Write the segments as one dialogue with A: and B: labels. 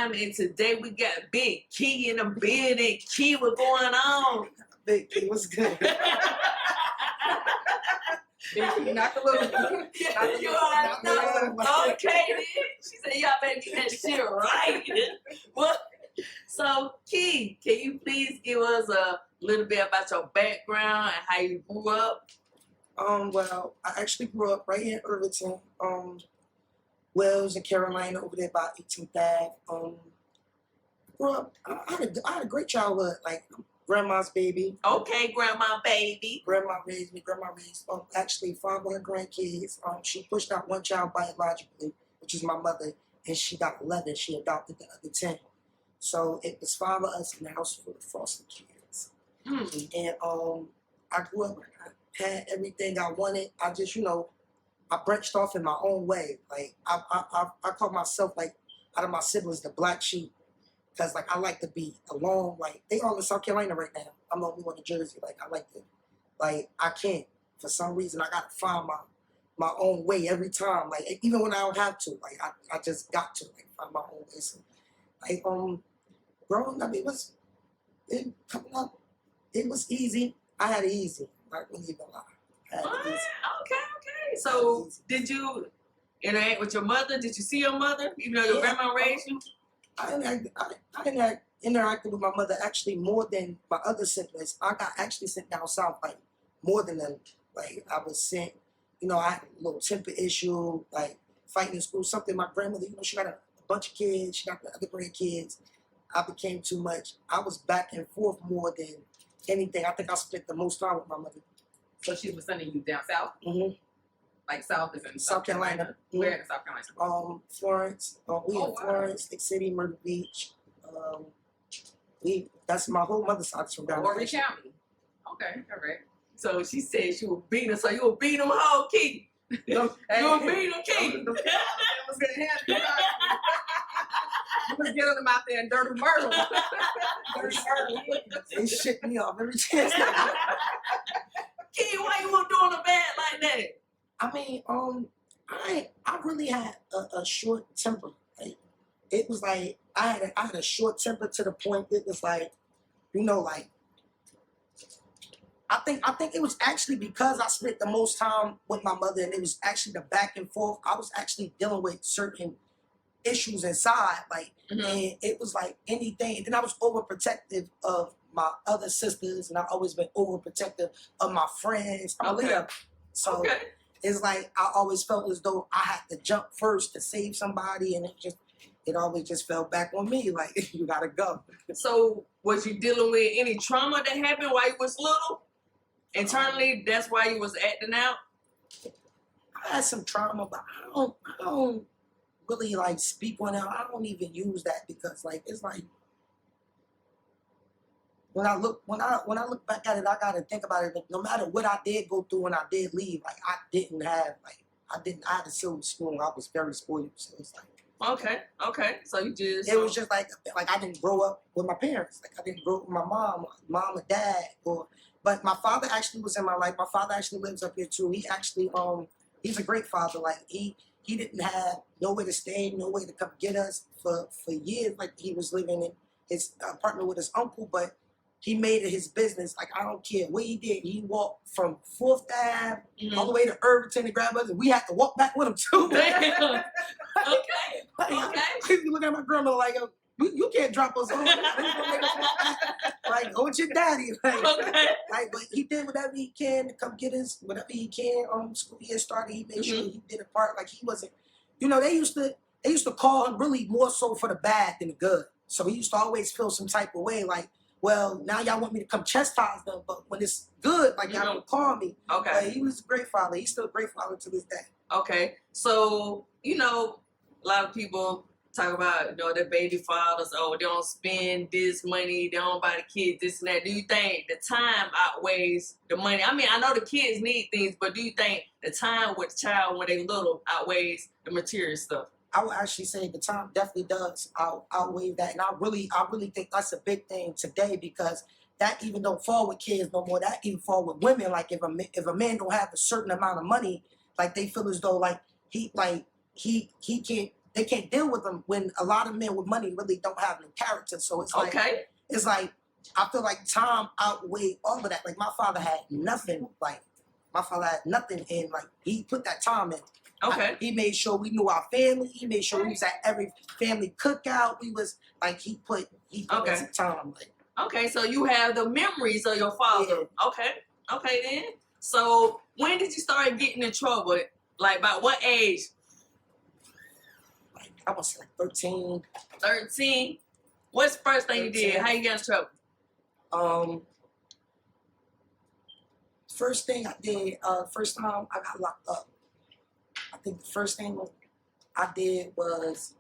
A: Confinement, and today we got Big Key in the building. Key, what's going on?
B: Big Key, what's good?
C: Big Key, not the little.
A: You already know. Okay, then. She said, y'all better get that shit right. What? So, Key, can you please give us a little bit about your background and how you grew up?
B: Well, I actually grew up right here in Irvington, Wells and Carolina, over there by 18th Ave. Grew up, I had a great childhood, like grandma's baby.
A: Okay, grandma baby.
B: Grandma raised me, actually 5 of her grandkids. She pushed out one child biologically, which is my mother, and she got 11. She adopted the other 10. So it was 5 of us in the house full of foster kids. And I grew up, I had everything I wanted. I just, I branched off in my own way. Like I call myself, like, out of my siblings, the black sheep. Cause like I like to be alone. Like they all in South Carolina right now. I'm the only one in Jersey. Like I like to, like I can't. For some reason, I gotta find my own way every time. Like even when I don't have to. Like I just got to like find my own way. So, like growing up, coming up, it was easy. I had it easy. I wouldn't even lie. I had it easy.
A: Okay. So did you interact with your mother? Did you see your mother? Even though your grandma raised you?
B: I interacted with my mother actually more than my other siblings. I got actually sent down south, like more than them. Like I was sent, I had a little temper issue, like fighting in school, something. My grandmother, she got a bunch of kids, she got the other grandkids. I became too much. I was back and forth more than anything. I think I spent the most time with my mother.
C: So she was sending you down south?
B: Mm-hmm.
C: Like south is in
B: South Carolina.
C: Where in South Carolina?
B: Florence. We in Florence, Lake City, Myrtle Beach. That's my whole mother's side from down there.
C: Horry County. Okay, all right.
A: So she said she would beat him. So you would beat him whole, Key. You would beat him, Key.
C: Was gonna happen. You was getting them out there in dirty murder.
B: They shit me off every chance.
A: Key, why you want doing a bad like that?
B: I mean, I really had a short temper. Like, it was like I had a short temper to the point it was like, like I think it was actually because I spent the most time with my mother, and it was actually the back and forth. I was actually dealing with certain issues inside, like, and it was like anything. And then I was overprotective of my other sisters, and I've always been overprotective of my friends. So. It's like I always felt as though I had to jump first to save somebody, and it always just fell back on me. Like you gotta go.
A: So was you dealing with any trauma that happened while you was little? Internally, that's why you was acting out?
B: I had some trauma, but I don't really like speak on it. I don't even use that because like it's like when I look back at it, I gotta think about it. No matter what I did go through and I did leave, like I had a silver spoon. I was very spoiled. So it's like
A: okay. So you just
B: it was just like I didn't grow up with my parents. Like I didn't grow up with my mom and dad. But my father actually was in my life. My father actually lives up here too. He actually he's a great father. Like he didn't have nowhere to stay, no way to come get us for years. Like he was living in his apartment with his uncle, but he made it his business. Like, I don't care what he did. He walked from 4th Ave all the way to Irvington to grab us, and we had to walk back with him, too.
A: Damn. Okay.
B: I used to look at my grandma like, you can't drop us home. Like, go with your daddy. Like, but he did whatever he can to come get us, whatever he can. School year started, he made sure he did a part. Like, he wasn't, they used to call him really more so for the bad than the good. So he used to always feel some type of way, like, well, now y'all want me to come chastise them, but when it's good, like y'all don't call me.
A: Okay.
B: But he was a great father. He's still a great father to this day.
A: Okay. So, a lot of people talk about, their baby fathers, they don't spend this money, they don't buy the kids this and that. Do you think the time outweighs the money? I mean, I know the kids need things, but do you think the time with the child when they little outweighs the material stuff?
B: I would actually say the time definitely does outweigh that, and I really think that's a big thing today because that even don't fall with kids no more. That even fall with women. Like if a man don't have a certain amount of money, like they feel as though like he can't. they can't deal with them when a lot of men with money really don't have no character. So it's like
A: Okay.
B: it's like I feel like time outweighed all of that. Like my father had nothing. Like my father had nothing, and like he put that time in.
A: Okay.
B: He made sure we knew our family. He made sure we was at every family cookout. We was like he put
A: Okay.
B: in some time. Like
A: Okay, so you have the memories of your father. Okay. Okay then. So when did you start getting in trouble? Like by what age?
B: I was like 13.
A: 13. What's the first thing you did?
B: 13.
A: How you got in trouble?
B: First thing I did, first time I got locked up. I think the first thing I did was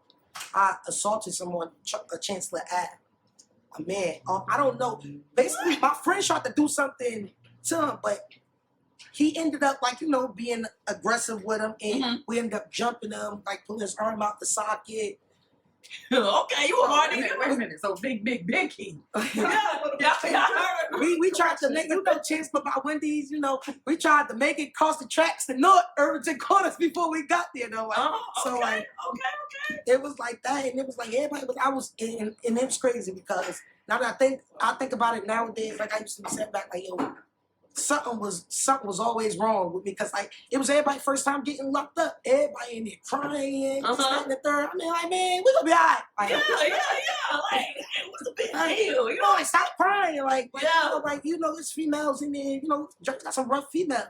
B: I assaulted someone, a Chancellor Ave, a man. I don't know. Basically, my friend tried to do something to him, but he ended up like, being aggressive with him, and we ended up jumping him, like pulling his arm out the socket.
A: Okay, you were hard to
C: Wait a minute. So big key.
B: We tried to make Chancellor by Wendy's, we tried to make it cross the tracks to North Irvington Corners before we got there though.
A: Okay.
B: It was like that, and it was like everybody was. And it was crazy because now that I think about it nowadays, like I used to be sitting back like, yo, something was always wrong with me because like it was everybody's first time getting locked up. Everybody in there crying, this, that, and the third. I mean, like, man, we gonna be alright. Like,
A: Yeah. Like, it was a big deal.
B: like stop crying. Like, but, it's females in there. Drake got some rough females.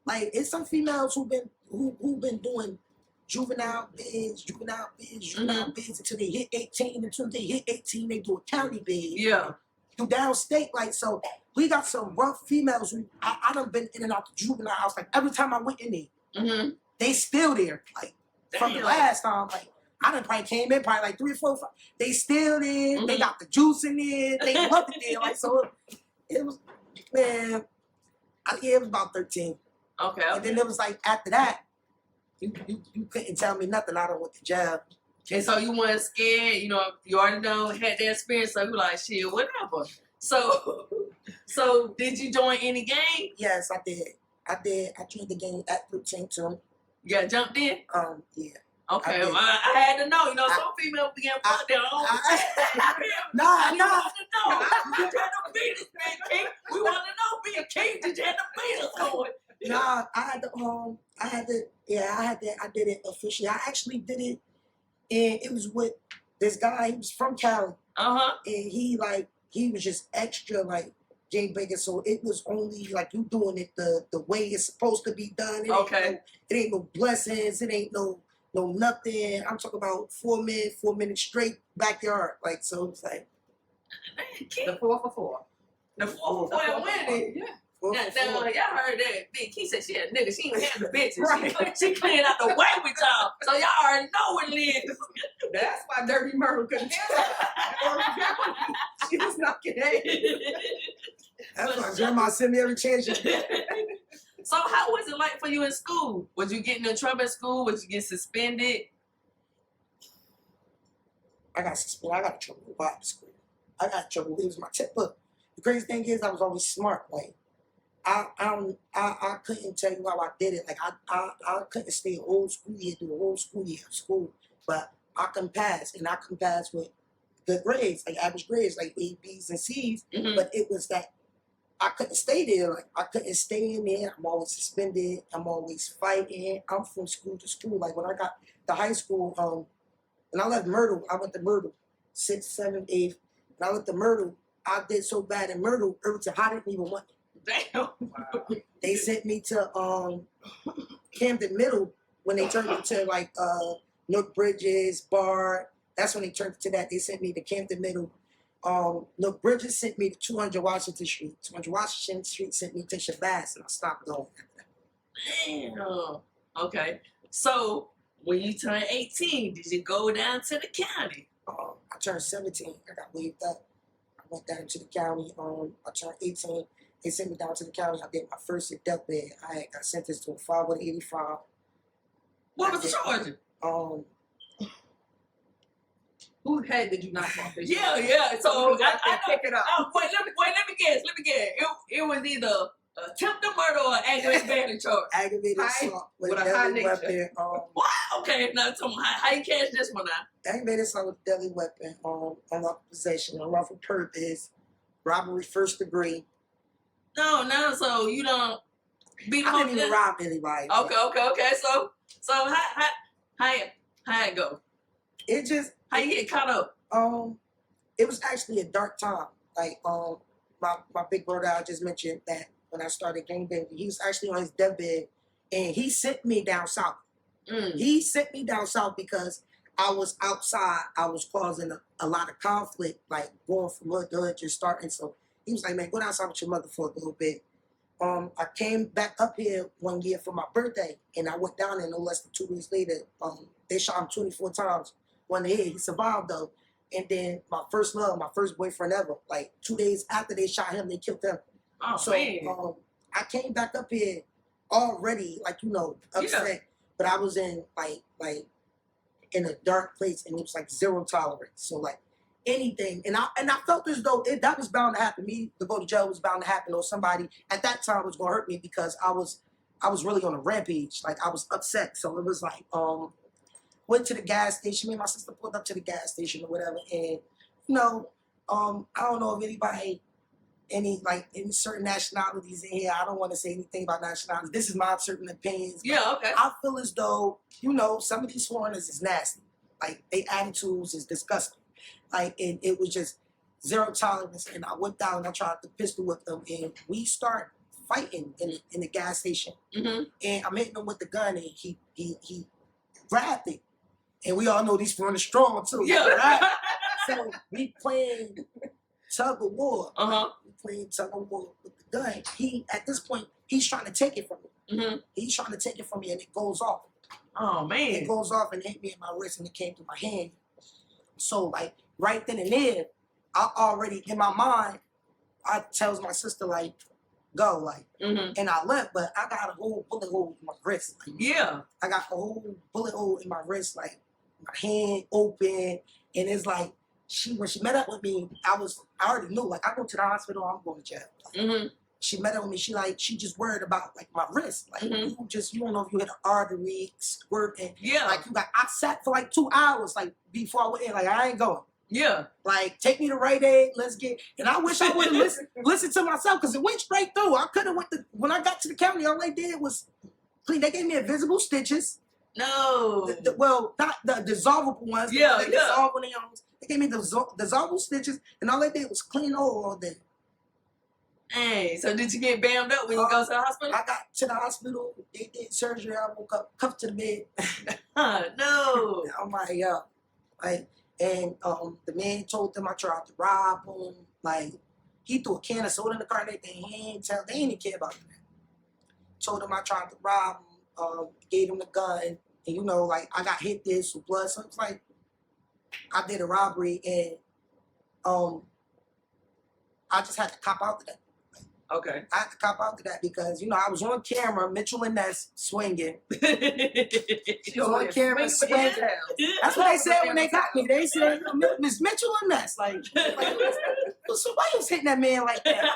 B: Like, it's some females who've been doing juvenile bids until they hit 18. Until they hit 18, they do a county bid.
A: Yeah.
B: Do downstate, like, so we got some rough females who I done been in and out the juvenile house. Like every time I went in there, they still there. Like from the last time, like I done probably came in probably like 3 or 4, 5. They still there. They got the juice in there. They love it there. Like so, it was man. It was about 13.
A: Okay.
B: And then it was like after that, you couldn't tell me nothing. I done went to jail.
A: And so you weren't scared, you already know had that experience, so you like shit, whatever. So did you join any gang?
B: Yes, I did. I joined the gang at 13 too.
A: You got jumped in?
B: Yeah.
A: Okay,
B: I did.
A: I had to know. Some females began fuck their own.
B: Nah.
A: You want to know? Did you have to beat us, man, King? We want to know, be a king. Did you have to beat us going?
B: Nah, I did it officially. I actually did it, and it was with this guy. He was from Cali. And he was just extra like Jay Baker. So it was only like you doing it the way it's supposed to be done. It ain't no blessings. It ain't no nothing. I'm talking about 4 minutes straight backyard. Like so it's like
C: The 4 for 4.
A: The 4 for 4 winning.
C: Yeah.
A: Now, y'all heard that. Big Key said she had a nigga. She ain't had the bitches. She cleared out the way with y'all. So y'all already know what it is.
C: That's why Dirty Myrtle couldn't handle it. She was knocking it.
B: that's why grandma sent me every chance.
A: So how was it like for you in school? Was you getting in trouble in school? Was you get suspended?
B: I got suspended. I got in trouble with Bible school. I got in trouble. It was my tip. Look, the crazy thing is I was always smart. Like I couldn't tell you how I did it. Like I couldn't stay a whole school year, do a whole school year of school. But I can pass, and I can pass with good grades, like average grades, like A, B's, and C's. But it was that I couldn't stay there. Like I couldn't stay in there. I'm always suspended. I'm always fighting. I'm from school to school. Like when I got to high school, and I left Myrtle. I went to Myrtle, 6th, 7th, 8th. And I went to Myrtle. I did so bad in Myrtle, Irvington, I didn't even want.
A: Damn.
C: Wow.
B: They sent me to Camden Middle when they turned it to like Nook Bridges, Bar. That's when they turned it to that. They sent me to Camden Middle. Nook Bridges sent me to 200 Washington Street. 200 Washington Street sent me to Shabazz, and I stopped going.
A: Damn. Okay. So when you turned 18, did you go down to the county?
B: I turned 17. I got waived up. I went down to the county. I turned 18. They sent me down to the county. I did my first death bed. I got sentenced to a 585.
A: What was the charge?
C: Who head did you knock off?
A: Yeah. So I
C: pick it up.
A: wait, let me guess. It was either Attempted murder or aggravated battery charge?
B: Aggravated
C: High-
B: assault with
C: with
B: a
C: a high
B: deadly
C: nature.
B: weapon.
A: What? Okay, now tell me how you catch this one now?
B: Aggravated assault with a deadly weapon. Unlawful possession, unlawful purpose, robbery first degree.
A: No, so you don't beat
B: I
A: him
B: didn't even rob anybody.
A: Okay. So how it go?
B: It just
A: How you get caught up?
B: it was actually a dark time. Like my big brother I just mentioned that when I started gangbanging, he was actually on his deathbed and he sent me down south.
A: Mm.
B: He sent me down south because I was outside. I was causing a lot of conflict, like going from hood to hood, just starting. So he was like, man, go down south with your mother for a little bit. I came back up here one year for my birthday, and I went down there no less than 2 weeks later. They shot him 24 times. One hit, he survived though. And then my first love, my first boyfriend ever, like 2 days after they shot him, they killed him.
A: Oh
B: So
A: man.
B: I came back up here already, like, upset.
A: Yeah.
B: But I was in like in a dark place, and it was like zero tolerance. So like anything, and I felt as though that was bound to happen. Me to go to jail was bound to happen, or somebody at that time was gonna hurt me because I was really on a rampage. Like I was upset. So it was like went to the gas station. Me and my sister pulled up to the gas station or whatever, and I don't know if anybody. Any certain nationalities in here. I don't want to say anything about nationalities. This is my certain opinions.
A: Yeah, okay.
B: I feel as though, some of these foreigners is nasty. Like, their attitudes is disgusting. Like, it was just zero tolerance. And I went down and I tried to pistol whip them. And we start fighting in the gas station.
A: Mm-hmm.
B: And I'm hitting him with the gun and he grabbed it. And we all know these foreigners strong too.
A: Yeah.
B: Right? So we playing tug of war.
A: Uh-huh.
B: Playing tug of war with the gun. At this point, he's trying to take it from me.
A: Mm-hmm.
B: He's trying to take it from me, and it goes off.
A: Oh man.
B: It goes off and hit me in my wrist, and it came through my hand. So, like, right then and there, I already, in my mind, I tells my sister, like, go, like,
A: Mm-hmm.
B: and I left, but I got a whole bullet hole in my wrist. Like,
A: Yeah.
B: I got a whole bullet hole in my wrist, like, my hand open, and it's like, when she met up with me, I already knew, like, I go to the hospital, I'm going to jail. Like,
A: Mm-hmm.
B: she met up with me, she just worried about, like, my wrist. Like,
A: Mhm.
B: you don't know if you hit an artery, squirt, and,
A: Yeah.
B: like, I sat for, like, 2 hours, like, before I went in, like, I ain't going.
A: Yeah.
B: Like, take me to Rite Aid, let's get, and I wish I would have listened to myself, because it went straight through. I could have when I got to the county, all they did was clean. They gave me invisible stitches.
A: No.
B: Well, not the dissolvable ones.
A: Yeah,
B: they
A: yeah.
B: dissolve when they own. They gave me the dissolvable stitches, and all they did was clean over all day.
A: Hey, so did you get bammed up when you go to the hospital?
B: I got to the hospital, they did surgery, I woke up, cuffed to the bed.
A: No.
B: I'm like, yeah. Like, and the man told them I tried to rob him. Like, he threw a can of soda in the car and everything. They didn't care about that. Told him I tried to rob him, gave him the gun, and like, I got hit this with blood. So it's like, I did a robbery, and I just had to cop out to that.
A: Okay.
B: I had to cop out to that because, I was on camera, Mitchell and Ness swinging.
A: She
B: was on camera swinging. That's what they said when they got me. They said, Miss Mitchell and Ness. Like somebody was hitting that man like that.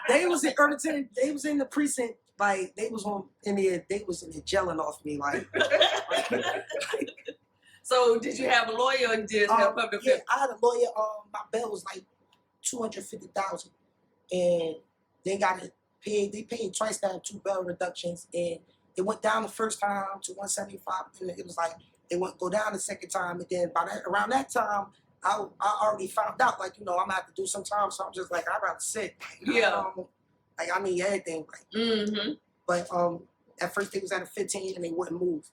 B: They was in Irvington. They was in the precinct. Like, they was in there gelling off me. Like,
A: So did you have a lawyer or did you just have public
B: yeah,
A: defense?
B: I had a lawyer. My bail was like $250,000, and they got it paid. They paid twice that, 2 bail reductions, and it went down the first time to 175, and it was like it went go down the second time, and then around that time, I already found out, like, I'm gonna have to do some time, so I'm just like, I'd rather sit. Like,
A: Yeah.
B: Like, I need everything. Like,
A: Mm-hmm.
B: but at first they was at a 15 and they wouldn't move.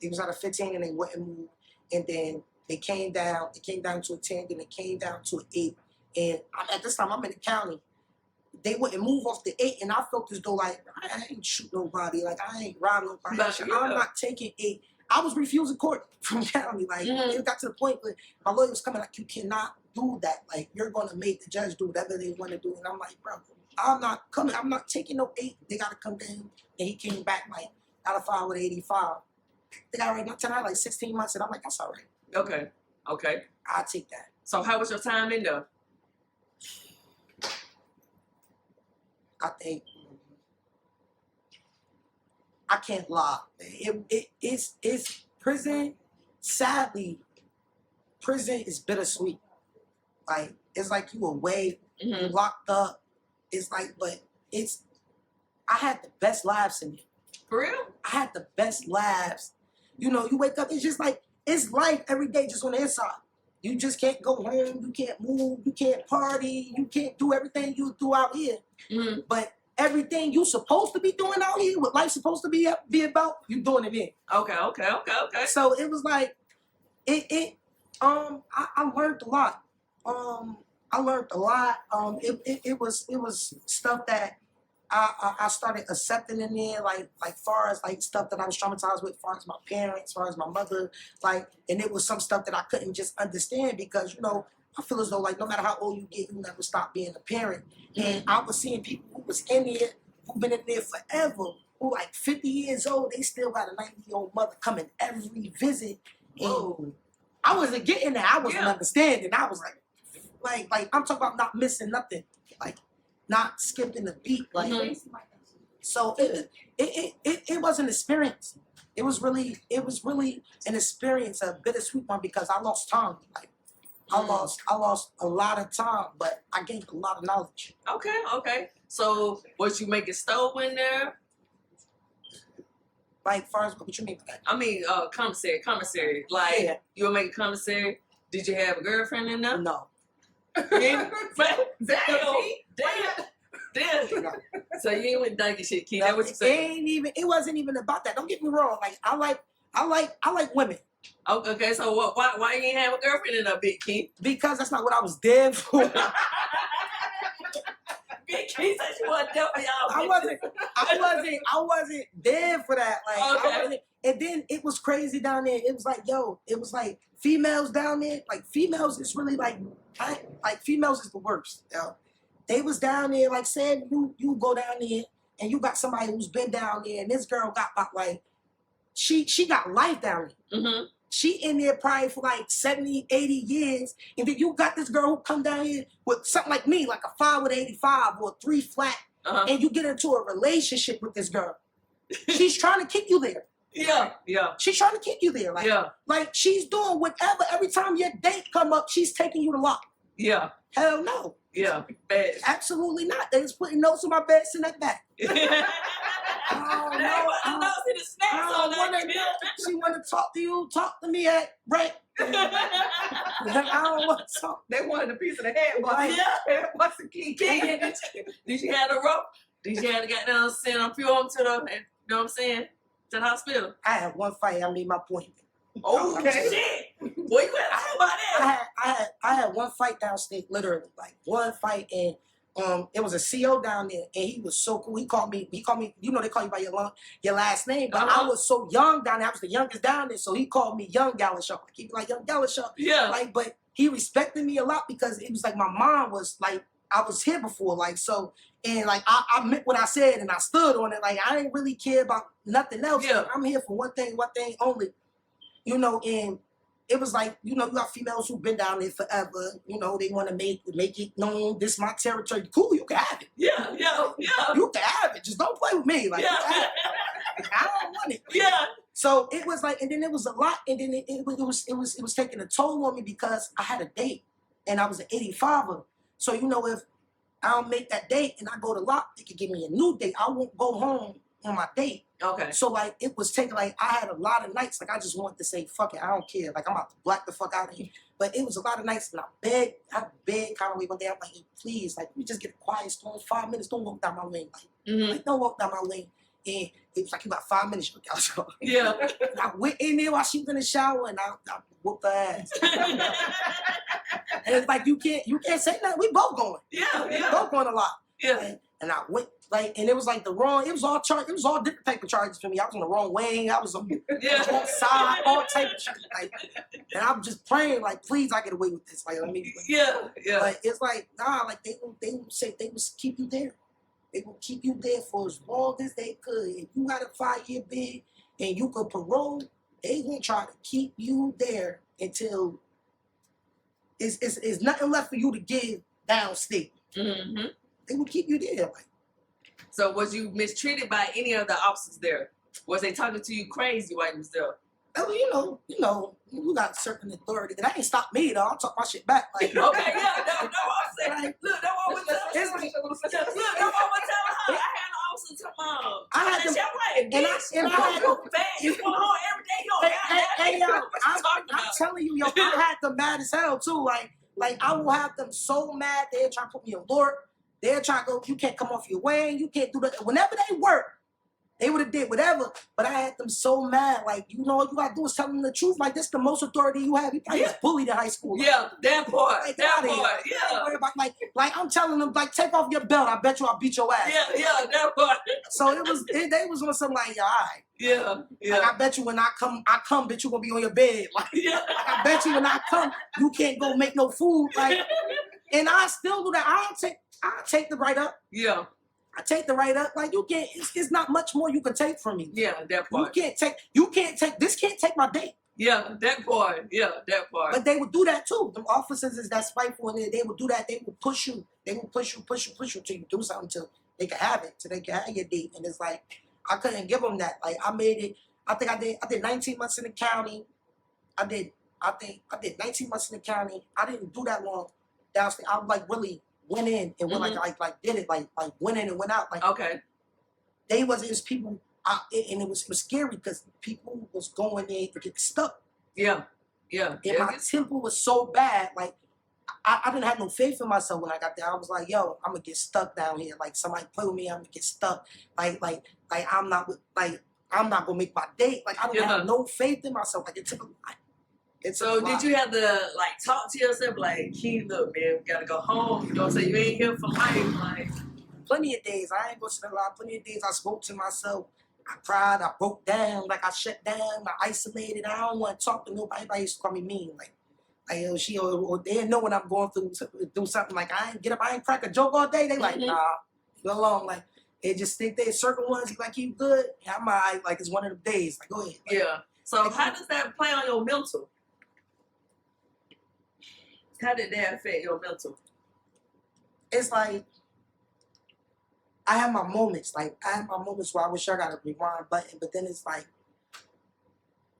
B: They was at a 15 and they wouldn't move, and then they came down. It came down to a 10, then it came down to an 8, and at this time I'm in the county. They wouldn't move off the 8, and I felt as though, like, I ain't shoot nobody, like, I ain't rob nobody.
A: But, yeah.
B: I'm not taking 8. I was refusing court from county. Like, it got to the point where my lawyer was coming, like, you cannot do that. Like, you're gonna make the judge do whatever they want to do. And I'm like, bro, I'm not coming. I'm not taking no 8. They gotta come down. And he came back like out of 5 with 85. They got right now tonight like 16 months, and I'm like, that's all right.
A: Okay.
B: I'll take that.
A: So how was your time in there?
B: I think I can't lie. It's prison. Sadly, prison is bittersweet. Like it's like you away, you locked up. It's like, but it's. I had the best lives in it.
A: For real?
B: I had the best lives. You know, you wake up. It's just like it's life every day, just on the inside. You just can't go home. You can't move. You can't party. You can't do everything you do out here.
A: Mm-hmm.
B: But everything you supposed to be doing out here, what life's supposed to be about, you doing it in.
A: Okay.
B: So it was like, I learned a lot. I learned a lot. It was stuff that I started accepting in there, like far as like stuff that I was traumatized with, far as my parents, far as my mother, like, and it was some stuff that I couldn't just understand because, you know, I feel as though like no matter how old you get, you never stop being a parent. And I was seeing people who was in there, who've been in there forever, who like 50 years old, they still got a 90-year-old mother coming every visit. And I wasn't getting that. I wasn't understanding. I was like I'm talking about not missing nothing, like not skipping a beat, like. So it was an experience. It was really an experience, a bittersweet one because I lost time. Like I lost a lot of time, but I gained a lot of knowledge.
A: Okay. So was you making stove in there?
B: Like far as what you mean by that?
A: I mean, commissary. Like you were making commissary. Did you have a girlfriend in there?
B: No.
A: Damn. So you ain't with dunky shit, Keith. That's what you saying?
B: It wasn't even about that. Don't get me wrong. Like I like women.
A: Okay, so why you ain't have a girlfriend in there, Big Keith?
B: Because that's not what I was there for.
A: Big Keith said you wasn't there for y'all.
B: I wasn't there for that. Like I wasn't. And then it was crazy down there. It was like females down there. Like females is really like females is the worst. Yo. They was down there, like said you go down there and you got somebody who's been down there, and this girl got about like she got life down there.
A: Mm-hmm.
B: She in there probably for like 70, 80 years, and then you got this girl who come down here with something like me, like a 5 with 85 or a 3 flat, and you get into a relationship with this girl. She's trying to keep you there.
A: Yeah.
B: She's trying to keep you there. Like she's doing whatever. Every time your date come up, she's taking you to lock.
A: Yeah.
B: Hell no.
A: Yeah, bad.
B: Absolutely not. They was putting notes on my bed, send that back. She want to talk to you, talk to me at right. I don't want to talk.
C: They wanted a piece of the head. What's the key?
A: Did you have a rope? Did you have to get down, send a few of them to the, you know what I'm saying, to the hospital?
B: I had one fight. I made my point.
A: Oh, okay. Shit. Boy, you better talk about that.
B: I had one fight downstate, literally, like one fight, and it was a CO down there, and he was so cool. He called me, you know, they call you by your last name, but I was so young down there. I was the youngest down there, so he called me Young Galashaw. Like, he was like Young Galashaw.
A: Yeah.
B: Like, but he respected me a lot because it was like my mom was like, I was here before, like, so, and like I meant what I said, and I stood on it. Like I didn't really care about nothing else.
A: Yeah.
B: Like, I'm here for one thing only. You know, and it was like, you know, you got females who've been down there forever. You know, they want to make it known, this is my territory. Cool, you can have it.
A: Yeah.
B: You can have it. Just don't play with me. Like, I don't want it.
A: Yeah.
B: So it was like, and then it was a lot, and then it was taking a toll on me because I had a date, and I was an 85er. So, you know, if I don't make that date and I go to lock, they could give me a new date. I won't go home on my date.
A: Okay.
B: So like it was taking like I had a lot of nights like I just wanted to say fuck it, I don't care, like I'm about to black the fuck out of here. But it was a lot of nights and I begged kind of way one day. I'm like, hey, please, like we just get a quiet storm, 5 minutes, don't walk down my lane, like don't walk down my lane. And it was like you got 5 minutes,
A: Yeah.
B: And I went in there while she was in the shower and I whooped her ass. And it's like you can't say nothing. We both going. We both going a lot.
A: Yeah.
B: And I went like, and it was like it was all different type of charges for me. I was on the wrong wing. I was on the wrong side, all type of shit. Like, and I'm just praying, like, please, I get away with this. Like, let me.
A: Yeah.
B: Like, it's like, nah, like they will say they will keep you there. They will keep you there for as long as they could. If you got a 5-year bid and you could parole, they gonna try to keep you there until it's nothing left for you to give downstate.
A: Mm-hmm.
B: They will keep you there. Like,
A: so was you mistreated by any of the officers there? Was they talking to you crazy while you was there?
B: Oh, you got certain authority. That ain't stop me though. I'll talk my shit back. Like,
A: Okay, yeah, that's what I'm saying.
B: Like,
A: Look, that's what I'm telling her. Look, that's what I'm telling her. I had an officer to mom.
B: I had
A: That's
B: to-
A: your right,
B: and I had
A: you bad. You going home every day. You
B: Hey, yo,
A: what you talking
B: I'm
A: about?
B: telling you, yo, I had them mad as hell too. Like I will have them so mad. They're trying to put me on alert. They're trying to go. You can't come off your way. You can't do that. Whenever they work, they would have did whatever. But I had them so mad. Like, all you gotta do is tell them the truth. Like, this the most authority you have. You probably was bullied in high school. Like,
A: Yeah, that part.
B: like,
A: That
B: outta here.
A: part. Yeah.
B: Worry about, like I'm telling them, like, take off your belt. I bet you I'll beat your ass.
A: Yeah, that part.
B: So they was on something like, yeah, all right.
A: Yeah.
B: Like, I bet you when I come, bitch, you gonna be on your bed. Like,
A: Yeah.
B: I bet you when I come, you can't go make no food. Like, and I still do that. I'll take the right up.
A: Yeah.
B: I take the right up. Like, you can't, it's not much more you can take from me.
A: Yeah, that part.
B: This can't take my date.
A: Yeah, that part. Yeah, that part.
B: But they would do that too. Them officers is that spiteful, and they would do that. They would push you. They would push you till you do something till they can have it, till they can have your date. And it's like, I couldn't give them that. Like, I made it. I think I did 19 months in the county. I did 19 months in the county. I didn't do that long downstairs. I like really went in and went like did it like went in and went out. Like,
A: Okay.
B: it was people, and it was scary because people was going there to get stuck.
A: Yeah.
B: And my temper was so bad. Like, I didn't have no faith in myself when I got there. I was like, yo, I'm gonna get stuck down here. Like, somebody play with me, I'm gonna get stuck. Like I'm not gonna make my date. Like, I didn't have no faith in myself. Like, it took a lot.
A: So did you have to like talk to yourself like, Key, look, man, we gotta go home. You know, so you ain't here for life. Like,
B: plenty of days, I ain't gonna say a lot. Plenty of days I spoke to myself. I cried, I broke down, like I shut down, I isolated. I don't want to talk to nobody. Everybody used to call me mean. Like they know when I'm going through something. Like, I ain't get up, I ain't crack a joke all day. They like, nah, go along. Like, they just think they certain ones, like, you good. Yeah, I'm all right. Like, it's one of the days. Like, go ahead. Like,
A: yeah. So how does that play on your mental? How did that affect your mental?
B: it's like, I have my moments. Like, I have my moments where I wish I got a rewind button, but then it's like,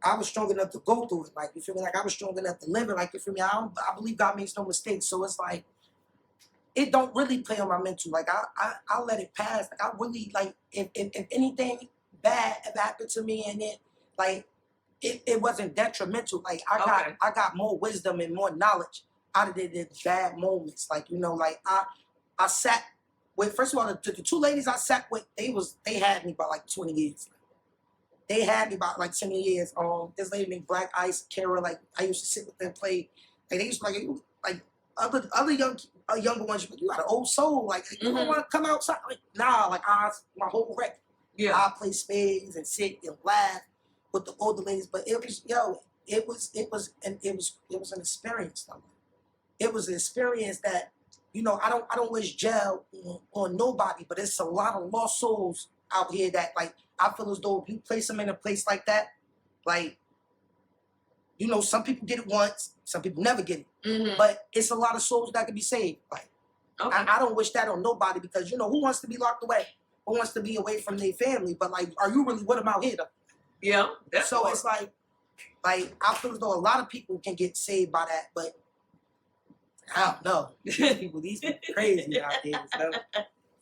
B: I was strong enough to go through it. Like, you feel me? Like, I was strong enough to live it. Like, you feel me? I believe God makes no mistakes. So it's like, it don't really play on my mental. Like, I let it pass. Like, I really, like, if anything bad ever happened to me and it wasn't detrimental. Like, I got more wisdom and more knowledge out of the bad moments. Like, like, I sat with, first of all, the two ladies I sat with, they had me by like 20 years. They had me about like 20 years. This lady named Black Ice, Kara, like, I used to sit with them, play. Like, they used to like other younger ones, you got an old soul. Like, you don't want to come outside. Like, nah, like, my whole wreck. Yeah. I play spades and sit and laugh with the older ladies. But it was an experience. Though. It was an experience that, I don't wish jail on nobody, but it's a lot of lost souls out here that, like, I feel as though if you place them in a place like that, like, some people get it once, some people never get it. But it's a lot of souls that can be saved. Like, I don't wish that on nobody because, who wants to be locked away? Who wants to be away from their family? But, like, are you really with them out here, though?
A: Yeah.
B: So it's like, I feel as though a lot of people can get saved by that, but I don't know. These people crazy nowadays.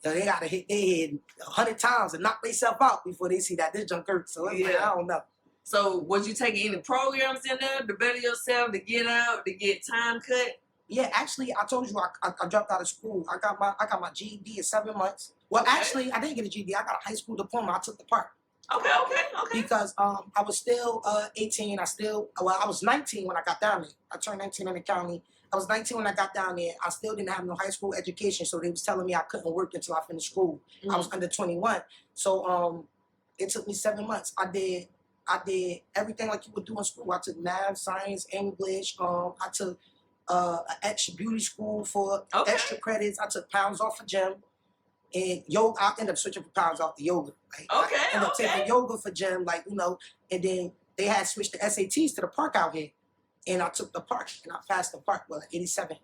B: So they gotta hit their head 100 times and knock themselves out before they see that this junk hurts. So it's like, I don't know.
A: So was you taking any programs in there to better yourself, to get out, to get time cut?
B: Yeah, actually, I told you I dropped out of school. I got my GED in 7 months. Well, actually, I didn't get a GED. I got a high school diploma. I took the part.
A: Okay.
B: Because I was still 18. I was 19 when I got down there. I turned 19 in the county. I was 19 when I got down there. I still didn't have no high school education, so they was telling me I couldn't work until I finished school. I was under 21. So it took me 7 months. I did everything like you would do in school. I took math, science, English. I took an extra beauty school for extra credits. I took pounds off of gym. And yoga, I ended up switching for pounds off the yoga. Like, I ended up taking yoga for gym, like, and then they had switched the SATs to the park out here. And I took the park, and I passed the park with like 87.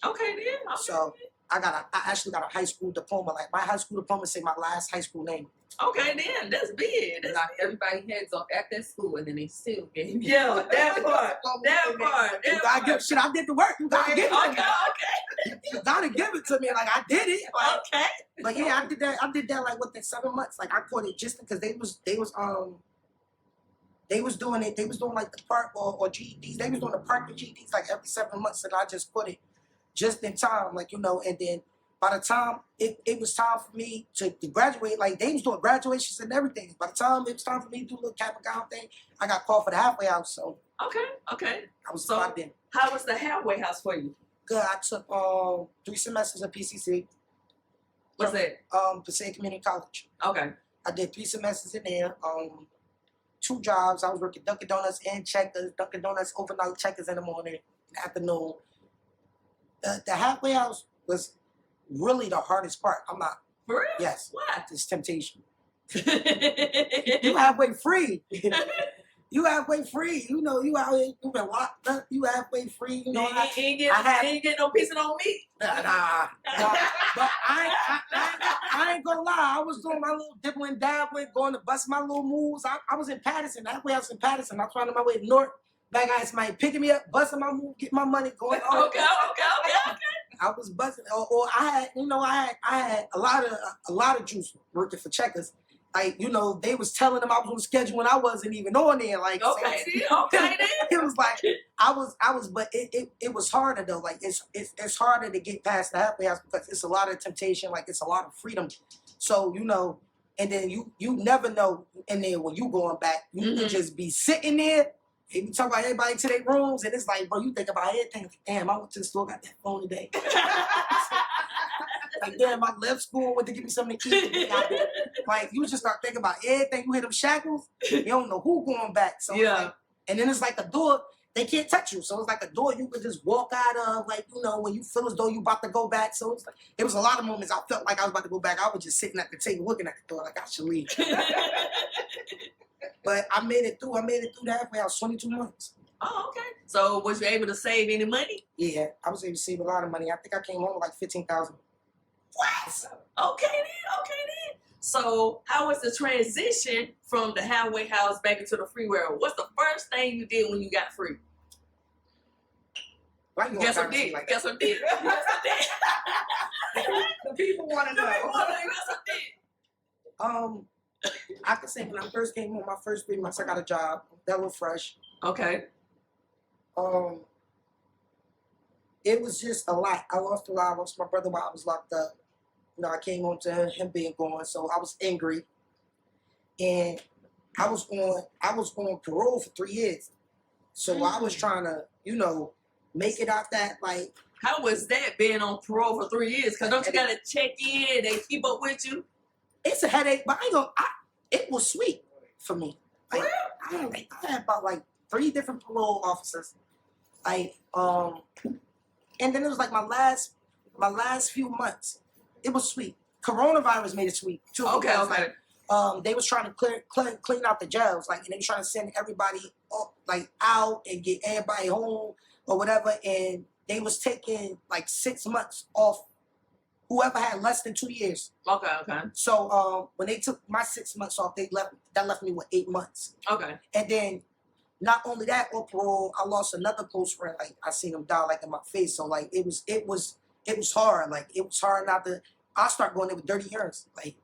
A: Okay, then.
B: So I actually got a high school diploma. Like my high school diploma say my last high school name.
A: Okay, then that's big. That's
C: Not everybody heads off at that school and then they still get
A: yeah, that part. That part.
B: You gotta give shit. I did the work. You gotta give it to me.
A: Okay.
B: You gotta give it to me. Like I did it. Like,
A: Okay.
B: but yeah, I did that. I did that like within 7 months. Like I caught it just because they was doing it. They was doing like the park or GEDs. They was doing the park and GEDs like every 7 months, and I just put it just in time, like and then by the time it was time for me to graduate, like they was doing graduations and everything. By the time it was time for me to do a little cap and gown thing, I got called for the halfway house. So
A: Okay.
B: I was
A: So-
B: about then.
A: How was the halfway house for you?
B: Good. I took 3 semesters at PCC,
A: What's that?
B: Passaic Community College.
A: Okay.
B: I did 3 semesters in there. 2 jobs. I was working Dunkin' Donuts and Checkers. Dunkin' Donuts overnight, Checkers in the morning, in the afternoon. The halfway house was really the hardest part. I'm not.
A: For real?
B: Yes.
A: Why?
B: It's temptation. You halfway free. You halfway free. You out here. You been locked up. You halfway free.
A: You ain't get no piece of no meat.
B: Nah. But I ain't gonna lie. I was doing my little dibbling dabbling, going to bust my little moves. I was in Patterson. Halfway house in Patterson. I was trying to my way to North. Back I had somebody picking me up, busting my move, get my money going on.
A: Okay.
B: I was busting, or I had a lot of juice working for Checkers. Like they was telling them I was on the schedule when I wasn't even on there. Like
A: Okay, then.
B: it was like I was, but it was harder though. Like it's harder to get past the halfway house because it's a lot of temptation. Like it's a lot of freedom. So and then you never know in there when you going back. You can just be sitting there. And you talk about everybody to their rooms, and it's like, bro, you think about everything. Like, damn, I went to the store, got that phone today. Like, damn, I left school, went to get me something to eat. Like, you just start thinking about everything. You hit them shackles, you don't know who going back. So
A: Yeah.
B: it's like, and then it's like a door, they can't touch you. So it's like a door you could just walk out of, like, when you feel as though you about to go back. So it's like, it was a lot of moments I felt like I was about to go back. I was just sitting at the table looking at the door like I should leave. But I made it through. The halfway house, 22 months.
A: Oh, okay. So was you able to save any money?
B: Yeah, I was able to save a lot of money. I think I came home with like $15,000.
A: What? Okay then. So how was the transition from the halfway house back into the free world? What's the first thing you did when you got free?
B: Why you
A: Guess
B: gonna
A: what
B: talk to me
A: did?
B: like
A: Guess
B: that?
A: what did?
C: The people want to know.
A: Guess what did?
B: I could say when I first came home, my first 3 months, I got a job. That was fresh.
A: Okay.
B: It was just a lot. I lost a lot. I lost my brother while I was locked up. I came home to him being gone, so I was angry. And I was on parole for 3 years. So I was trying to, make it out that, like.
A: How was that being on parole for 3 years? Because don't you got to check in and keep up with you?
B: It's a headache, but it was sweet for me. Like, I had about like 3 different parole officers. Like, and then it was like my last few months. It was sweet. Coronavirus made it sweet too.
A: Okay.
B: They was trying to clean out the jails, like, and they were trying to send everybody out and get everybody home or whatever. And they was taking like 6 months off whoever had less than 2 years.
A: Okay.
B: So when they took my 6 months off, that left me with 8 months.
A: Okay.
B: And then not only that, on parole, I lost another close friend. Like I seen him die like in my face. So like it was hard. Like it was hard not to. I start going there with dirty urines. Like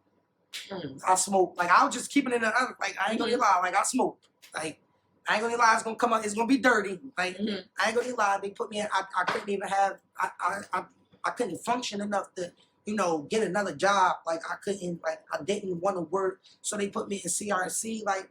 B: I smoke. Like I was just keeping it in. Like I ain't gonna lie. Like I smoked. Like I ain't gonna lie. It's gonna come out. It's gonna be dirty. Like I ain't gonna lie. They put me in. I couldn't even have. I couldn't function enough to, get another job. Like I couldn't, like I didn't want to work. So they put me in CRC. Like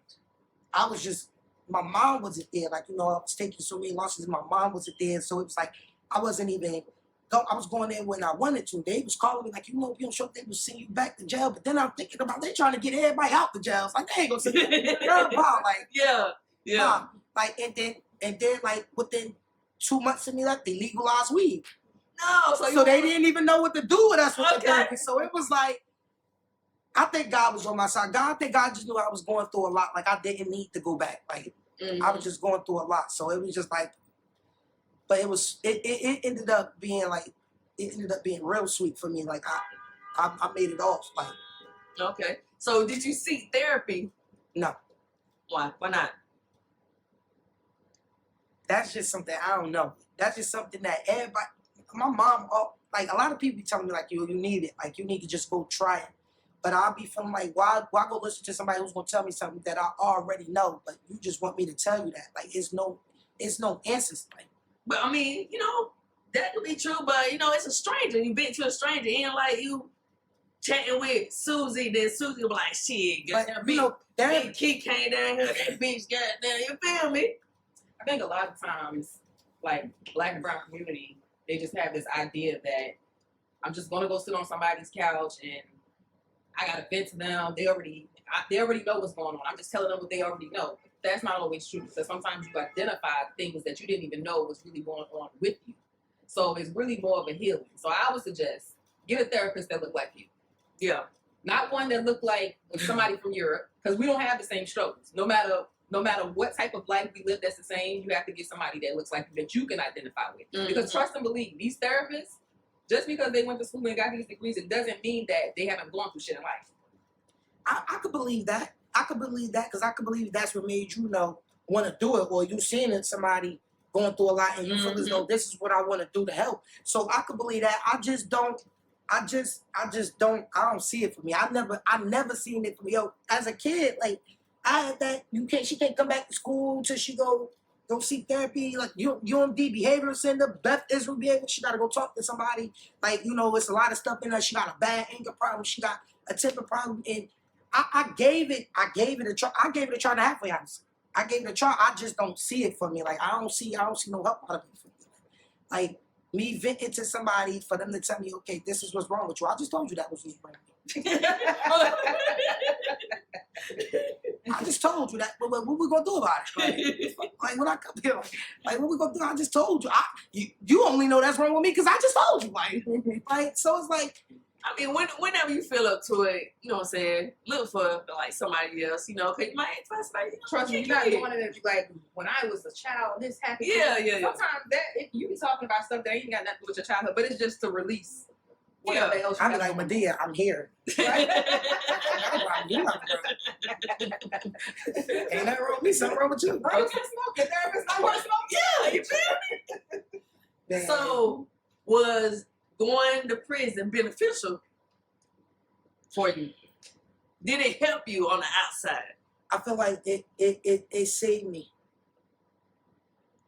B: I was just, my mom wasn't there. Like, I was taking so many losses. My mom wasn't there. So it was like, I wasn't even, I was going there when I wanted to. They was calling me like, if you don't show up, they will send you back to jail. But then I'm thinking about, they trying to get everybody out the jail. It's like, they ain't gonna send you. Like,
A: Yeah.
B: like, and then like within 2 months of me left, they legalized weed.
A: No,
B: So they didn't even know what to do with us with the therapy. So it was like, I think God was on my side. I think God just knew I was going through a lot. Like I didn't need to go back. Like I was just going through a lot. So it was just like, but it ended up being like it ended up being real sweet for me. Like I made it off. Like
A: Okay. So did you seek therapy?
B: no,
A: Why? Why not?
B: that's just something I don't know. That's just something that everybody. My mom, like a lot of people be telling me like you need it. Like you need to just go try it. But I'll be feeling like why go listen to somebody who's gonna tell me something that I already know, but you just want me to tell you that. Like it's no answers. Like
A: But I mean, you know, that could be true. But you know, it's a stranger. You been to a stranger, and like you chatting with Susie, then Susie will be like, "Shit,
B: but
A: that
B: you know,
A: big kid came down here. That bitch got down. You feel me?"
C: I think a lot of times, like Black and brown community, they just have this idea that I'm just gonna go sit on somebody's couch and I gotta vent to them. They already know what's going on. I'm just telling them what they already know. That's not always true because sometimes you identify things that you didn't even know was really going on with you. So it's really more of a healing. So I would suggest get a therapist that look like you.
A: Yeah.
C: Not one that look like somebody from Europe, because we don't have the same struggles. No matter what type of life we live that's the same, you have to get somebody that looks like you that you can identify with.
A: Mhm.
C: Because trust and believe, these therapists, just because they went to school and got these degrees, it doesn't mean that they haven't gone through shit in life.
B: I could believe that. I could believe that because I could believe that's what made you want to do it, or you seen it somebody going through a lot and you feel as though this is what I want to do to help. So I could believe that. I just don't. I don't see it for me. I never seen it for me. Yo, as a kid, like I had that. She can't come back to school till she go seek therapy. Like UMD behavioral center, Beth Israel behavior. She got to go talk to somebody. Like it's a lot of stuff in her. She got a bad anger problem. She got a temper problem, and I gave it a try. I gave it a try in the halfway house. I gave it a try. I just don't see it for me. Like I don't see no help out of it for me. Like me venting to somebody for them to tell me, okay, this is what's wrong with you. I just told you that was what's wrong with you. I just told you that. But what we gonna do about it? Like when I come here, like what we gonna do? I just told you. You only know that's wrong with me because I just told you. Like so it's like.
A: I mean, whenever you feel up to it, you know what I'm saying, look for like somebody else, you know, because you might trust like,
C: Trust me, you're not doing it like when I was a child, this happened.
A: Yeah.
C: Sometimes you be talking about stuff that ain't got nothing to do with your childhood, but it's just to release whatever else you
B: I be like, Medea, I'm here.
C: Right?
B: Ain't nothing wrong with me, something wrong with you.
C: Bro, you can't smoke. Your therapist not worth smoking.
A: Yeah, you feel me? So was going to prison beneficial for you? Did it help you on the outside?
B: I feel like it saved me.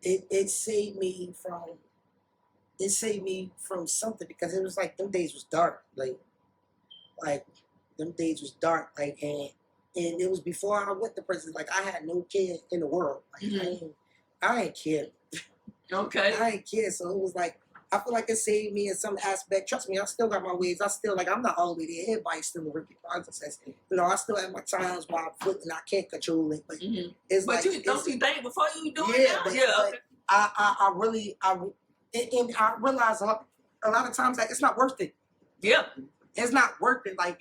B: It saved me from something because it was like them days was dark. Like them days was dark. Like and it was before I went to prison. Like I had no care in the world. Like I ain't care.
A: Okay.
B: I ain't care. So it was like I feel like it saved me in some aspect. Trust me, I still got my ways. I'm not all the way there. Everybody's still a rookie process. I still have my times where I'm and I can't control it. But it's
A: but
B: like
A: don't you think before you do it now?
B: but
A: Okay.
B: I really realize a lot of times like it's not worth it.
A: Yeah.
B: It's not worth it. Like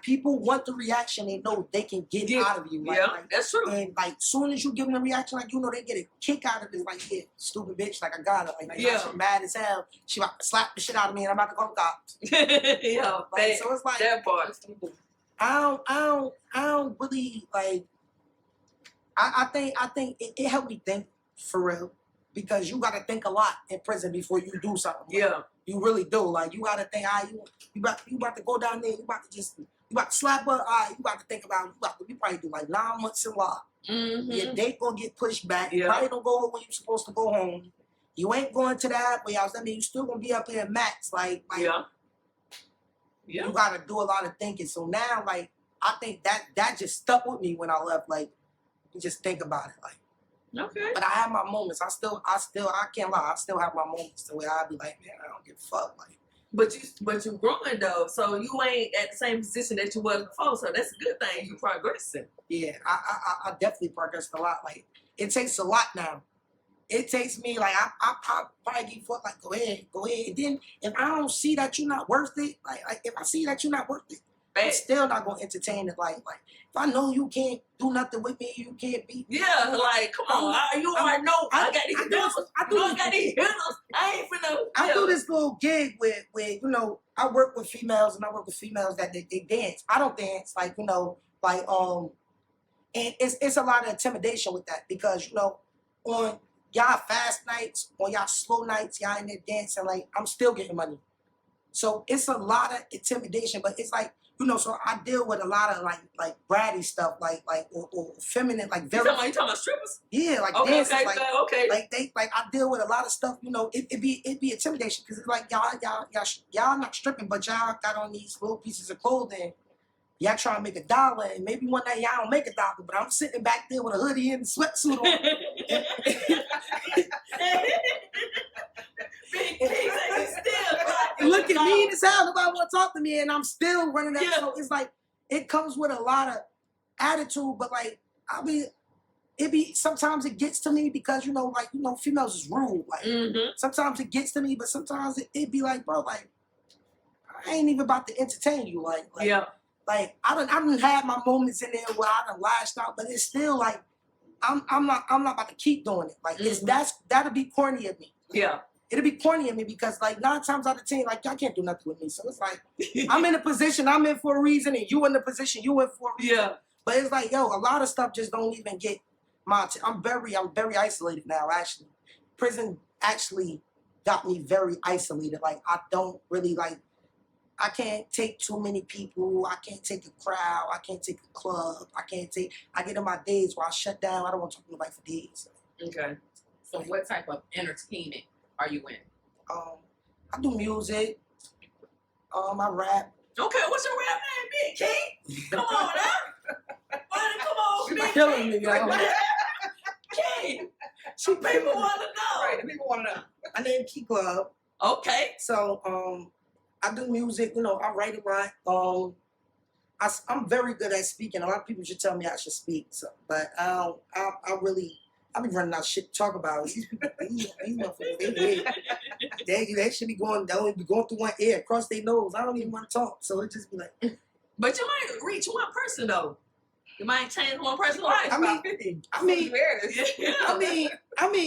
B: people want the reaction they know they can get out of you. Like,
A: that's true.
B: And like soon as you give them a reaction, like they get a kick out of it. Like, yeah, stupid bitch, like I got her. Like she's mad as hell. She about to slap the shit out of me and I'm about to call the cops. So it's like
A: that part.
B: I don't really like I think it helped me think for real. Because you gotta think a lot in prison before you do something.
A: Yeah.
B: You really do. Like you gotta think, you about to go down there, you about to slap her, you about to think about you probably do like 9 months in law. Your date gonna get pushed back. You probably don't go home when you're supposed to go home. You ain't going to the halfway house. That means you still gonna be up there max. You gotta do a lot of thinking. So now like I think that just stuck with me when I left. Like you just think about it. Like
A: okay.
B: But I have my moments. I can't lie. I still have my moments to where I'll be like, man, I don't give a fuck. Like,
A: but you growing though, so you ain't at the same position that you was before. So that's a good thing. You progressing.
B: Yeah, I definitely progressed a lot. Like, it takes a lot now. It takes me like I probably give fuck like go ahead. And then if I don't see that you're not worth it, like if I see that you're not worth it, I'm still not gonna entertain it. Like if I know you can't do nothing with me, you can't beat me.
A: Yeah, like come on, you already know I got these hitters. I got these hitters. I ain't finna.
B: I do this little gig with you know, I work with females and I work with females that they dance. I don't dance, like, you know, like and it's a lot of intimidation with that because, you know, on y'all fast nights, on y'all slow nights, y'all in there dancing, like I'm still getting money. So it's a lot of intimidation, but it's like, you know, so I deal with a lot of like bratty stuff, or feminine, like very.
A: You talking about strippers?
B: Yeah, like
A: Okay,
B: dancers,
A: okay.
B: like I deal with a lot of stuff. You know, it be intimidation because it's like y'all not stripping, but y'all got on these little pieces of clothing. Y'all trying to make $1, and maybe one night y'all don't make $1, but I'm sitting back there with a hoodie and a sweatsuit on. Look at me in this house. Nobody want to talk to me, and I'm still running that. Yeah. So it's like it comes with a lot of attitude, but like sometimes it gets to me because you know, females is rude. Like sometimes it gets to me, but sometimes it be like, bro, like I ain't even about to entertain you. Like yeah. Like I done had my moments in there where I done lashed out, but it's still like I'm not about to keep doing it. Like that'll be corny of me. Like, yeah. It'll be corny of me because like 9 times out of 10, like y'all can't do nothing with me. So it's like I'm in a position I'm in for a reason, and you in the position you in for a reason. Yeah. But it's like, yo, a lot of stuff just don't even get my I'm very isolated now, actually. Prison actually got me very isolated. Like I don't really like I can't take too many people. I can't take a crowd. I can't take a club. I get in my days where I shut down. I don't want to talk to nobody for days.
C: Okay. So what type of entertainment are you in?
B: I do music. I rap.
A: Okay, what's your rap name, Big King? Come on now. Come on, Big King.
B: Killing me, yo.
A: King. People want to know.
C: Right, the people want to know.
B: My name Key Club.
A: Okay.
B: So, I do music, you know, I write a lot. I'm very good at speaking. A lot of people should tell me I should speak. So, but I be running out of shit to talk about. These people, these motherfuckers, they should be going through one ear, across their nose. I don't even want to talk. So it just be like.
A: But you might reach one person though. You might change one person's life.
B: I mean,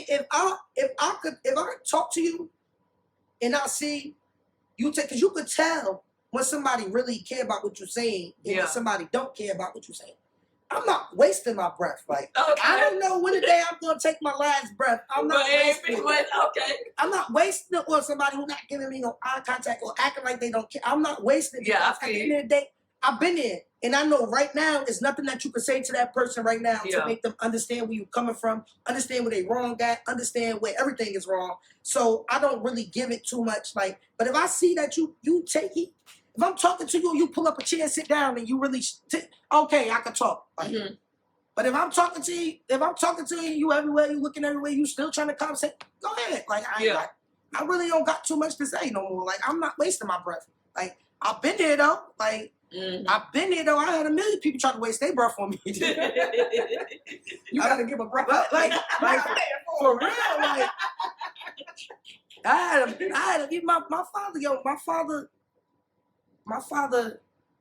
B: if I could talk to you, and I see. Because you could tell when somebody really care about what you're saying and when somebody don't care about what you're saying. I'm not wasting my breath. Like I don't know when the day I'm gonna take my last breath. I'm not wasting it. Okay. I'm not wasting it on somebody who's not giving me no eye contact or acting like they don't care. I'm not wasting it. Yeah, at the end of the day, I've been there. And I know right now there's nothing that you can say to that person right now to make them understand where you're coming from, understand where they wrong at, understand where everything is wrong. So I don't really give it too much. Like, but if I see that you take it, if I'm talking to you, you pull up a chair, sit down, and you really okay, I can talk. Like, but if I'm talking to you, you everywhere, you looking everywhere, you still trying to conversate, go ahead. Like I really don't got too much to say no more. Like I'm not wasting my breath. Like I've been there though. Like. I've been there though. I had a million people trying to waste their breath on me. You
C: gotta give a breath.
B: Like for real. Like I had a my father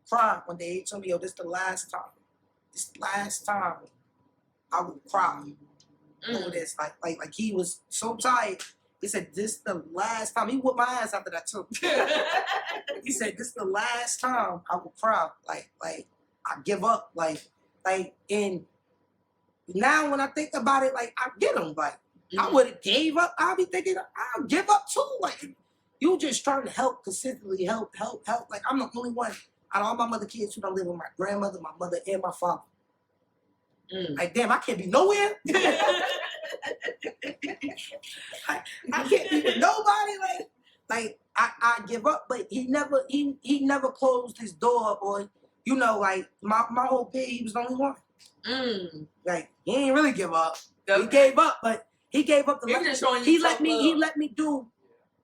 B: cried one day. He told me, yo, this the last time. This last time I would cry over this. Like he was so tired. He said, this the last time. He whooped my ass after that too. He said, this the last time I will cry. Like I give up. Like and now when I think about it, like I get him. Like I would have gave up. I'll be thinking I'll give up too. Like you just trying to help consistently, help. Like I'm the only one out of all my mother kids who don't live with my grandmother, my mother, and my father. Like damn, I can't be nowhere. I can't be with nobody. Like I give up, but he never closed his door, or you know, like my whole pay, he was the only one. Like he ain't really give up. Okay. He gave up, but he gave up the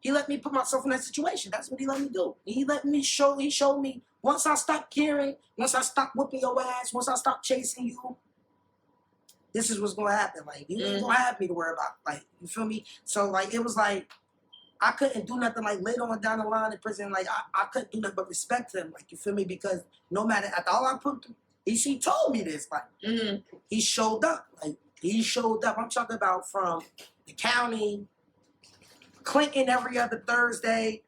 B: he let me put myself in that situation. That's what he let me do. He showed me once I stopped caring, once I stopped whooping your ass, once I stopped chasing you, this is what's gonna happen. Like you ain't gonna have me to worry about. Like you feel me? So like it was like I couldn't do nothing like later on down the line in prison. Like I couldn't do nothing but respect him. Like you feel me? Because no matter after all I put, he told me this. Like he showed up. Like he showed up. I'm talking about from the county, Clinton every other Thursday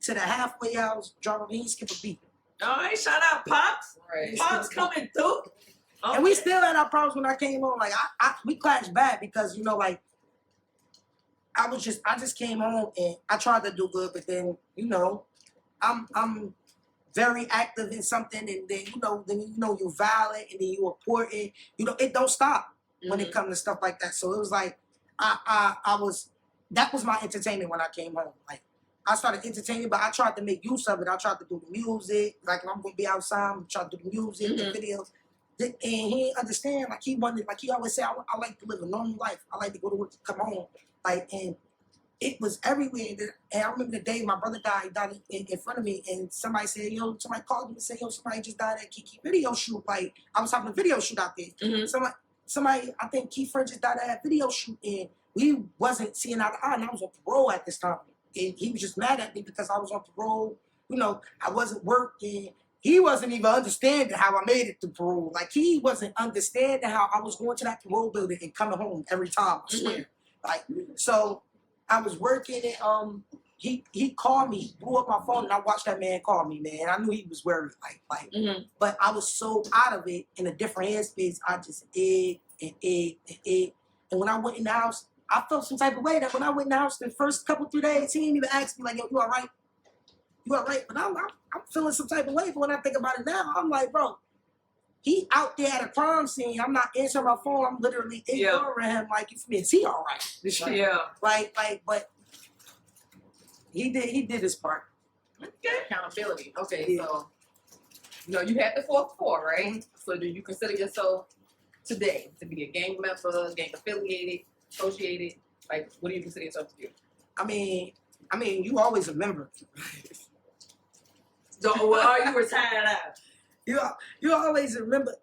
B: to the halfway house. Driving. He didn't skip a beat.
A: All right, shout out Pops.
C: Right.
A: Pops coming through.
B: And we still had our problems when I came home. Like we clashed bad because like I just came home and I tried to do good, but then I'm very active in something, and then you're violent, and then you're important. It don't stop when it comes to stuff like that. So it was like that was my entertainment when I came home. Like I started entertaining, but I tried to make use of it. I tried to do the music. Like if I'm gonna be outside, I'm trying to do the music, the videos. And he didn't understand. Like he wanted, like he always said, I like to live a normal life. I like to go to work, come home. Like, and it was everywhere. And I remember the day my brother died in front of me, and somebody said, somebody called me and said, somebody just died at Kiki video shoot. Like I was having a video shoot out there. Somebody, I think Kiefer just died at a video shoot, and we wasn't seeing eye to eye, and I was on parole at this time. And he was just mad at me because I was on parole. I wasn't working. He wasn't even understanding how I made it through parole. Like he wasn't understanding how I was going to that parole building and coming home every time. I swear. Like so, I was working and he called me. He blew up my phone and I watched that man call me. Man, I knew he was worried. But I was so out of it in a different headspace. I just egged. And when I went in the house, I felt some type of way that when I went in the house the first 3 days, he didn't even ask me like, yo, you all right? You all right? But I'm feeling some type of way. But when I think about it now, I'm like, bro, he out there at a crime scene. I'm not answering my phone. I'm literally ignoring him. Like, you feel me? Is he all right? But he did his part.
C: Okay. Accountability. Okay, so you had the 4-4, right? So do you consider yourself today to be a gang member, gang affiliated, associated? Like, what do you consider yourself to do?
B: I mean, you always a member.
A: So, you retired out?
B: You always remember.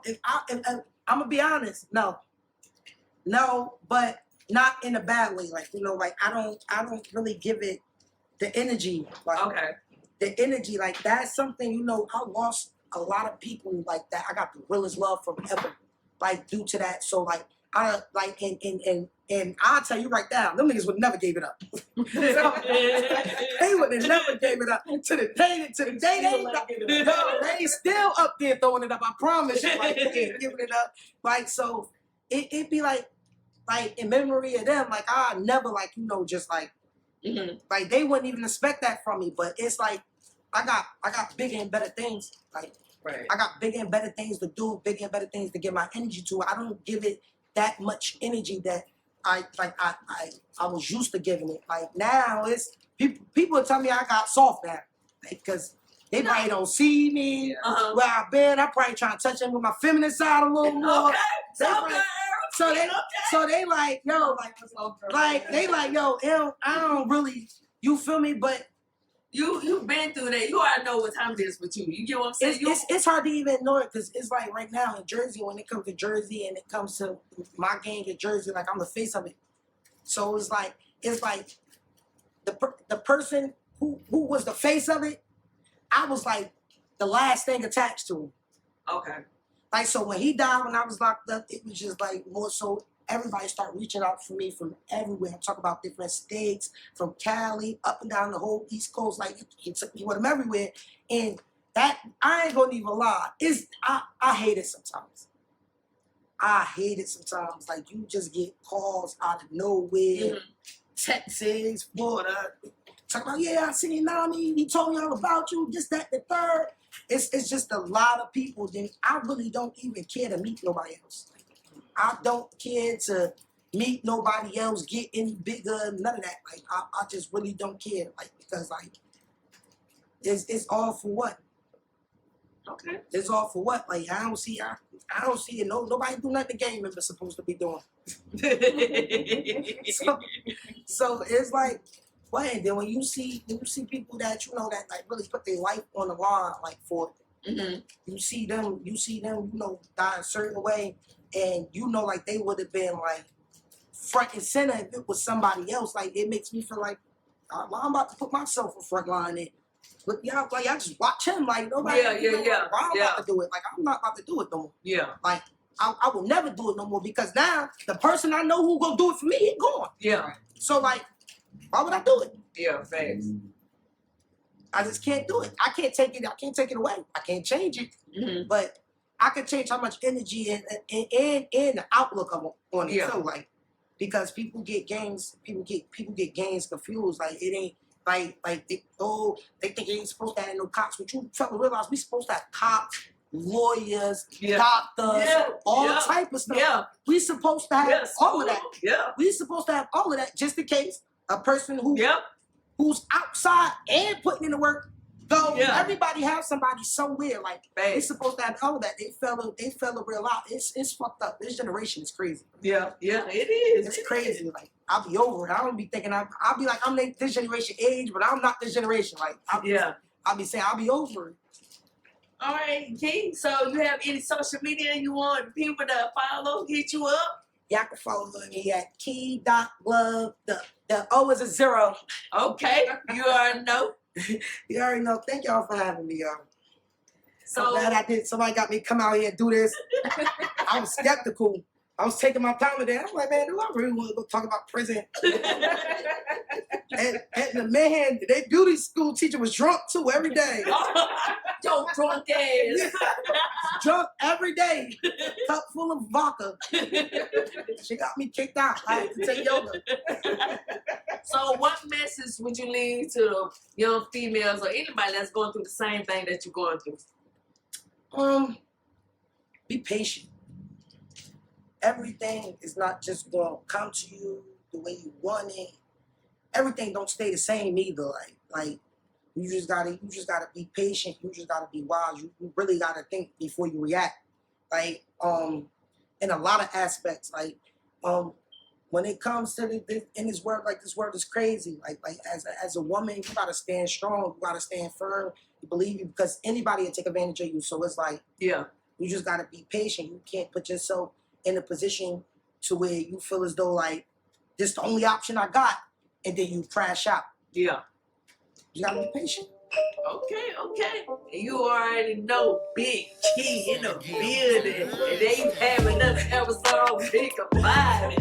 B: If I'm gonna be honest, no, but not in a bad way. Like like I don't really give it the energy. Like the energy, like that's something. I lost a lot of people like that. I got the realest love from ever, like due to that. So like I like and I'll tell you right now, them niggas would never gave it up. They would have never gave it up to the day they still up there throwing it up. I promise you, like they ain't giving it up. Like so, it be like in memory of them, like I never just like like they wouldn't even expect that from me. But it's like I got bigger and better things. Like I got bigger and better things to do, bigger and better things to give my energy to. I don't give it that much energy that I was used to giving it. Like now it's people tell me I got soft now, because they probably don't see me where I've been. I'm probably trying to touch them with my feminine side a little more. So they like yo, they like yo, I don't really, you feel me? But
A: you've been through that. You already know what time it is with you. You get what I'm saying?
B: It's hard to even ignore it because it's like right now in Jersey, when it comes to Jersey and it comes to my gang in Jersey, like I'm the face of it. So it's like the person who was the face of it, I was like the last thing attached to him.
A: Okay.
B: Like so when he died, when I was locked up, it was just like more so everybody started reaching out for me from everywhere. I'm talking about different states, from Cali, up and down the whole East Coast. Like, he took me with him everywhere. And that, I ain't gonna even lie, I hate it sometimes. I hate it sometimes. Like, you just get calls out of nowhere, Texas, Florida. Talk about, I seen Nami, he told me all about you, just that, the third. It's just a lot of people. Then I really don't even care to meet nobody else. I don't care to meet nobody else, get any bigger, none of that. Like I just really don't care. Like because like it's all for what?
A: Okay.
B: It's all for what? Like I don't see it. Nobody do nothing the gang member's supposed to be doing. so it's like what? And then when you see people that that like really put their life on the line like for it, you see them die a certain way. And like they would have been like front and center if it was somebody else. Like it makes me feel like I'm about to put myself in front line and but y'all like y'all just watch him like nobody.
A: Yeah.
B: Why I'm about to do it? Like I'm not about to do it no more.
A: Yeah.
B: Like I will never do it no more because now the person I know who gonna do it for me is gone.
A: Yeah.
B: So like, why would I do it?
A: Yeah. Facts.
B: I just can't do it. I can't take it. I can't take it away. I can't change it.
A: Mm-hmm.
B: But I can change how much energy and the outlook on it
A: Yeah.
B: too. Like because people get games confused. Like it ain't like they think they ain't supposed to have no cops. But you fellas realize we supposed to have cops, lawyers,
A: Yeah.
B: doctors, all type of stuff.
A: Yeah.
B: We supposed to have all of that.
A: Yeah.
B: We supposed to have all of that just in case a person
A: Yep.
B: who's outside and putting in the work. So
A: Yeah.
B: everybody has somebody somewhere. Like we
A: Facts.
B: supposed to have all of that. They fell a real lot. It's fucked up. This generation is crazy.
A: Yeah. Yeah. It is.
B: It's crazy. Like I'll be over it. I don't be thinking I'll be like I'm this generation age, but I'm not this generation. Like I'll be saying I'll be over it.
A: All right, Key. So you have any social media you want people to follow, hit you up?
B: Y'all can follow me at key.love. The O is a 0.
A: Okay. You already know.
B: You already know. Thank y'all for having me, y'all.
A: So
B: I'm glad I did. Somebody got me come out here and do this. I was skeptical. I was taking my time with that. I'm like, man, do I really want to go talk about prison? and the man, their beauty school teacher was drunk too every day.
A: Yo, drunk ass.
B: Drunk every day. Cup full of vodka. She got me kicked out. I had to take yoga.
A: So what message would you leave to young females or anybody that's going through the same thing that you're going through?
B: Be patient. Everything is not just going to come to you the way you want it. Everything don't stay the same either. Like you just gotta be patient. You just gotta be wise. You really gotta think before you react. Like in a lot of aspects. Like when it comes to in this world, like this world is crazy. Like as a woman, you gotta stand strong. You gotta stand firm. You believe you because anybody will take advantage of you. So it's like
A: Yeah.
B: you just gotta be patient. You can't put yourself in a position to where you feel as though like this is the only option I got, and then you crash out.
A: Yeah.
B: You gotta be patient.
A: Okay. You already know Big Key in the building. And they have another episode of Pink Confinement.